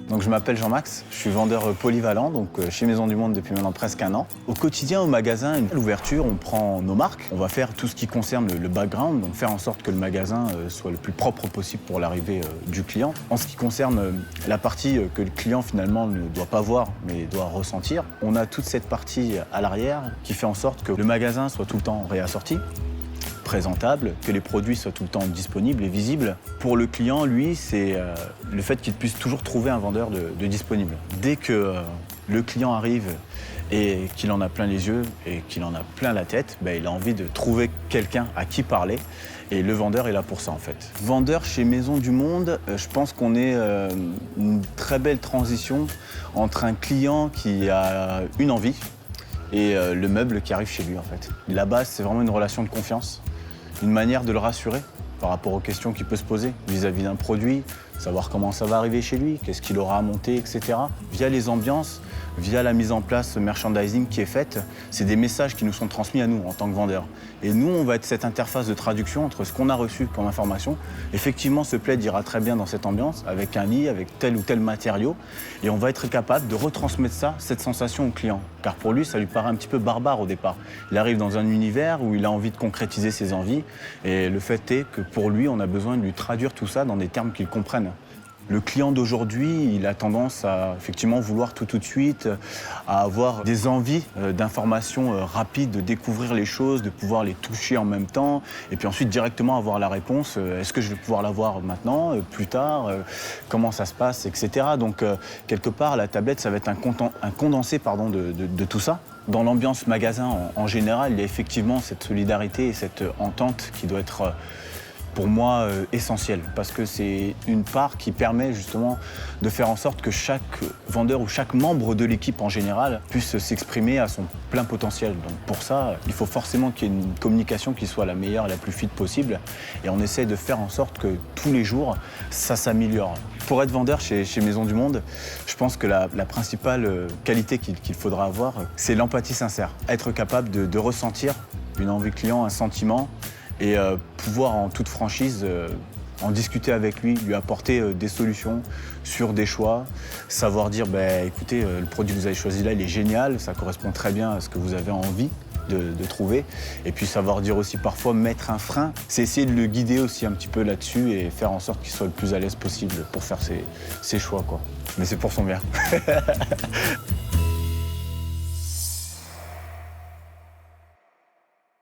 Donc je m'appelle Jean-Max, je suis vendeur polyvalent chez Maison du Monde depuis maintenant presque un an. Au quotidien au magasin, à l'ouverture, on prend nos marques, on va faire tout ce qui concerne le background, donc faire en sorte que le magasin soit le plus propre possible pour l'arrivée du client. En ce qui concerne la partie que le client finalement ne doit pas voir mais doit ressentir, on a toute cette partie à l'arrière qui fait en sorte que le magasin soit tout le temps réassorti, présentable, que les produits soient tout le temps disponibles et visibles. Pour le client, lui, c'est le fait qu'il puisse toujours trouver un vendeur de disponible. Dès que le client arrive et qu'il en a plein les yeux et qu'il en a plein la tête, il a envie de trouver quelqu'un à qui parler. Et le vendeur est là pour ça, en fait. Vendeur chez Maison du Monde, je pense qu'on est une très belle transition entre un client qui a une envie et le meuble qui arrive chez lui, en fait. La base, c'est vraiment une relation de confiance. Une manière de le rassurer par rapport aux questions qu'il peut se poser vis-à-vis d'un produit, savoir comment ça va arriver chez lui, qu'est-ce qu'il aura à monter, etc. Via les ambiances, via la mise en place merchandising qui est faite, c'est des messages qui nous sont transmis à nous en tant que vendeurs. Et nous, on va être cette interface de traduction entre ce qu'on a reçu comme information. Effectivement, ce plaid ira très bien dans cette ambiance, avec un lit, avec tel ou tel matériau. Et on va être capable de retransmettre ça, cette sensation au client. Car pour lui, ça lui paraît un petit peu barbare au départ. Il arrive dans un univers où il a envie de concrétiser ses envies. Et le fait est que pour lui, on a besoin de lui traduire tout ça dans des termes qu'il comprenne. Le client d'aujourd'hui, il a tendance à effectivement vouloir tout de suite, à avoir des envies d'informations rapides, de découvrir les choses, de pouvoir les toucher en même temps, et puis ensuite directement avoir la réponse. Est-ce que je vais pouvoir l'avoir maintenant, plus tard, comment ça se passe, etc. Donc quelque part, la tablette, ça va être un condensé de tout ça. Dans l'ambiance magasin en général, il y a effectivement cette solidarité et cette entente qui doit être pour moi essentiel, parce que c'est une part qui permet justement de faire en sorte que chaque vendeur ou chaque membre de l'équipe en général puisse s'exprimer à son plein potentiel. Donc pour ça, il faut forcément qu'il y ait une communication qui soit la meilleure et la plus fluide possible, et on essaie de faire en sorte que tous les jours, ça s'améliore. Pour être vendeur chez Maison du Monde, je pense que la principale qualité qu'il faudra avoir, c'est l'empathie sincère. Être capable de ressentir une envie client, un sentiment, et pouvoir en toute franchise en discuter avec lui, lui apporter des solutions sur des choix, savoir dire écoutez, le produit que vous avez choisi là, il est génial, ça correspond très bien à ce que vous avez envie de trouver, et puis savoir dire aussi parfois mettre un frein, c'est essayer de le guider aussi un petit peu là-dessus et faire en sorte qu'il soit le plus à l'aise possible pour faire ses choix, quoi. Mais c'est pour son bien.